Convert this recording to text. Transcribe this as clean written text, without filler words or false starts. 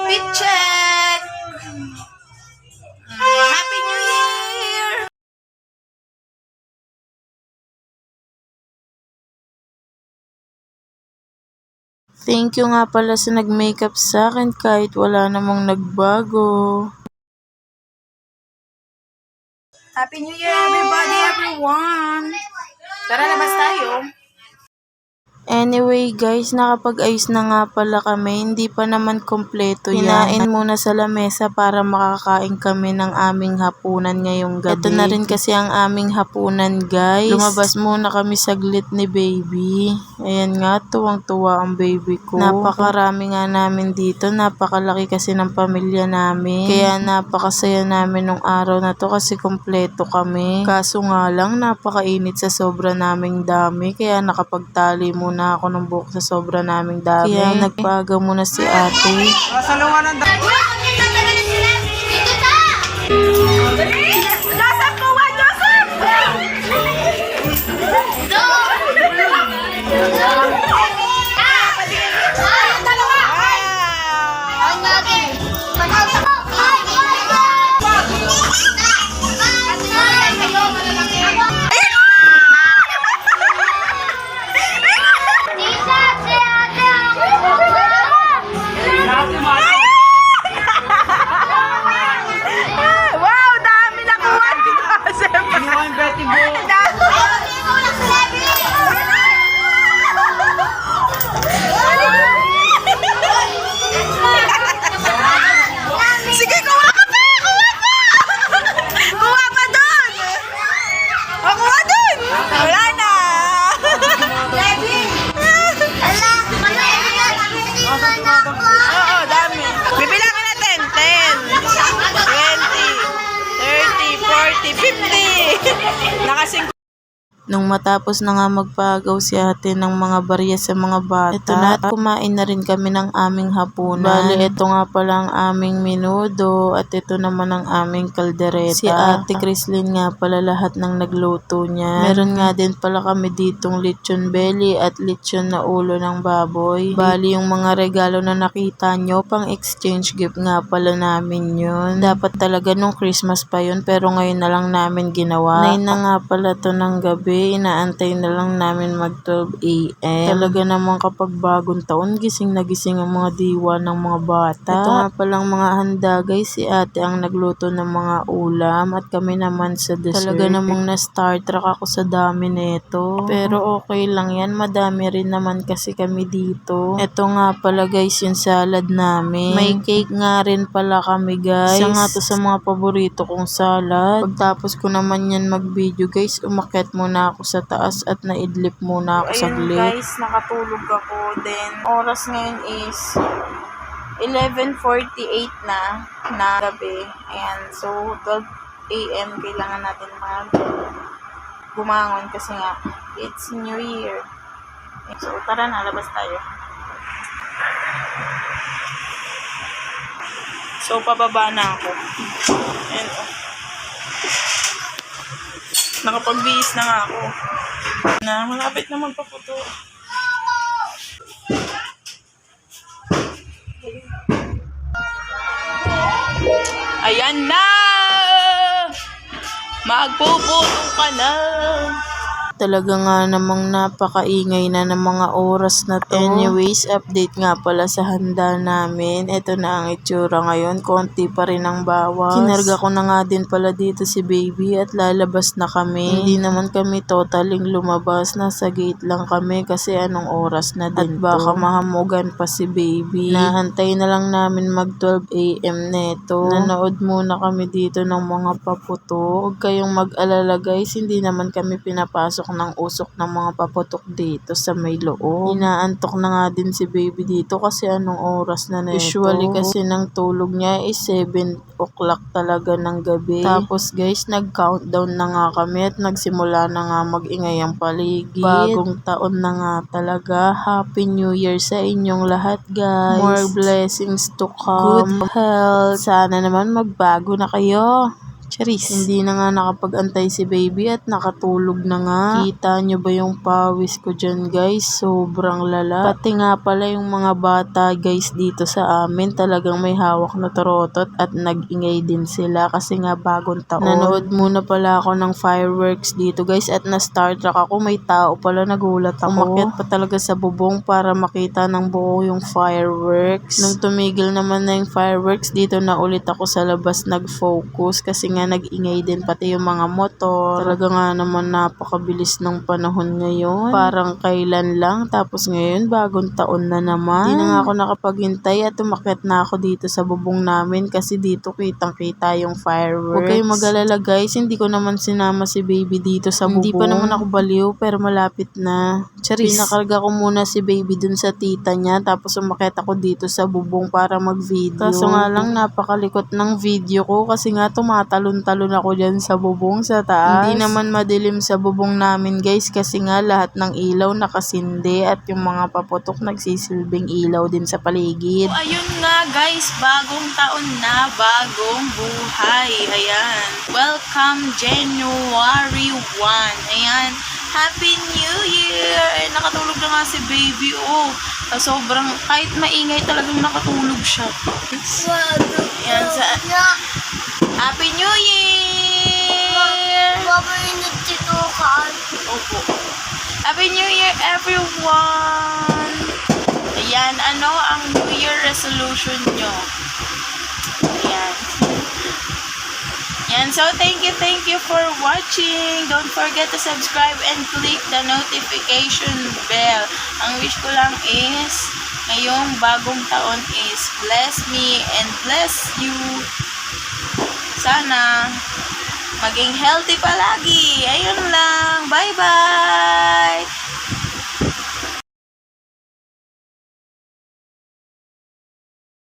Fit check! Happy New Year! Thank you nga pala sa nag-makeup sa akin kahit wala namang nagbago. Happy New Year, everybody, everyone! Tara, labas tayo. Anyway guys, nakapag-ayos na nga pala kami, hindi pa naman kompleto yan. Hinain muna sa lamesa para makakain kami ng aming hapunan ngayong gabi. Ito na rin kasi ang aming hapunan guys. Lumabas muna kami saglit ni baby. Ayan nga, tuwang-tuwa ang baby ko. Napakarami nga namin dito, napakalaki kasi ng pamilya namin. Kaya napakasaya namin nung araw na to kasi kompleto kami. Kaso nga lang, napakainit sa sobra naming dami, kaya nakapagtali muna ako ng buhok sa sobra naming dami. Kaya nagpaga muna si ate. Salungan ng Joseph, kuha! Joseph! Nung matapos na nga magpagaw si ate ng mga barya sa mga bata, ito na at kumain na rin kami ng aming hapunan. Bali, ito nga pala ang aming menudo at ito naman ang aming kaldereta. Si ate Crislin nga pala lahat ng nagluto niya. Meron nga din pala kami ditong lechon belly at lechon na ulo ng baboy. Bali, yung mga regalo na nakita nyo, pang exchange gift nga pala namin yun. Dapat talaga nung Christmas pa yun, pero ngayon na lang namin ginawa. 9 na nga pala to ng gabi. Inaantay na lang namin mag 12 AM. Talaga naman kapag bagong taon, gising na gising ang mga diwa ng mga bata. Ito nga palang mga handa guys, si ate ang nagluto ng mga ulam at kami naman sa dessert. Talaga namang na-star truck ako sa dami nito. Pero okay lang yan, madami rin naman kasi kami dito. Ito nga pala guys yung salad namin. May cake nga rin pala kami guys. Isa nga to sa mga paborito kong salad. Pagtapos ko naman yan mag-video guys, umakyat muna ako sa taas at naidlip muna ako saglit. Ayun guys, nakatulog ako. Then, oras ngayon is 11:48 na gabi. Ayan, so 12 AM kailangan natin bumangon kasi nga, it's New Year. So, tara na, labas tayo. So, pababa na ako. Ayan, oh. Nakapagbihis na nga ako. Na malapit na magpaputo. Ayan na! Magpuputo ka na! Talaga nga namang napakaingay na ng mga oras na to. Anyways, update nga pala sa handa namin. Ito na ang itsura ngayon. Konti pa rin ang bawas. Kinarga ko na nga din pala dito si baby at lalabas na kami. Hindi naman kami totaling lumabas. Nasa gate lang kami kasi anong oras na din at baka mahamugan pa si baby. Nahantay na lang namin mag 12 AM neto. Nanood muna kami dito ng mga paputo. Huwag kayong mag-alala guys, hindi naman kami pinapasok ng usok ng mga paputok dito sa may loob. Inaantok na nga din si baby dito kasi anong oras na neto. Usually kasi ng tulog niya is 7 o'clock talaga ng gabi. Tapos guys, nag-countdown na nga kami at nagsimula na nga mag-ingay ang paligid. Bagong taon na nga talaga. Happy New Year sa inyong lahat guys. More blessings to come. Good health. Sana naman magbago na kayo. Charis. Hindi na nga nakapag-antay si baby at nakatulog na nga. Kita nyo ba yung pawis ko dyan guys? Sobrang lala. Pati nga pala yung mga bata guys dito sa amin talagang may hawak na torotot at nag-ingay din sila kasi nga bagong taon. Nanood muna pala ako ng fireworks dito guys at na-starstruck ako. May tao pala, nagulat ako. Umakyat pa talaga sa bubong para makita ng buo yung fireworks. Nung tumigil naman na yung fireworks, dito na ulit ako sa labas nag-focus kasi nga nag-ingay din pati yung mga motor. Talaga nga naman napakabilis ng panahon ngayon. Parang kailan lang tapos ngayon bagong taon na naman. Hindi na nga ako nakapaghintay at umakyat na ako dito sa bubong namin kasi dito kitang-kita yung fireworks. Huwag kayong mag-alala guys, hindi ko naman sinama si baby dito sa bubong. Hindi pa naman ako baliw pero malapit na. Charis. Pinakarga ko muna si baby dun sa tita niya tapos umakyat ako dito sa bubong para mag-video. Kaso nga lang napakalikot ng video ko kasi nga tumatalon-talon ako dyan sa bubong sa taas. Hindi naman madilim sa bubong namin guys kasi nga lahat ng ilaw nakasindi at yung mga paputok nagsisilbing ilaw din sa paligid. Ayun nga guys, bagong taon na, bagong buhay. Ayan. Welcome January 1. Ayan. Happy New Year! Ay, nakatulog na nga si baby. Oh, sobrang, kahit maingay talagang nakatulog siya. Ayan, Happy New Year! Opo. Happy New Year, everyone! Ayan, ano ang New Year resolution nyo? Ayan. Yan, so thank you for watching. Don't forget to subscribe and click the notification bell. Ang wish ko lang is, ngayong bagong taon is bless me and bless you. Sana maging healthy palagi. Ayun lang. Bye-bye!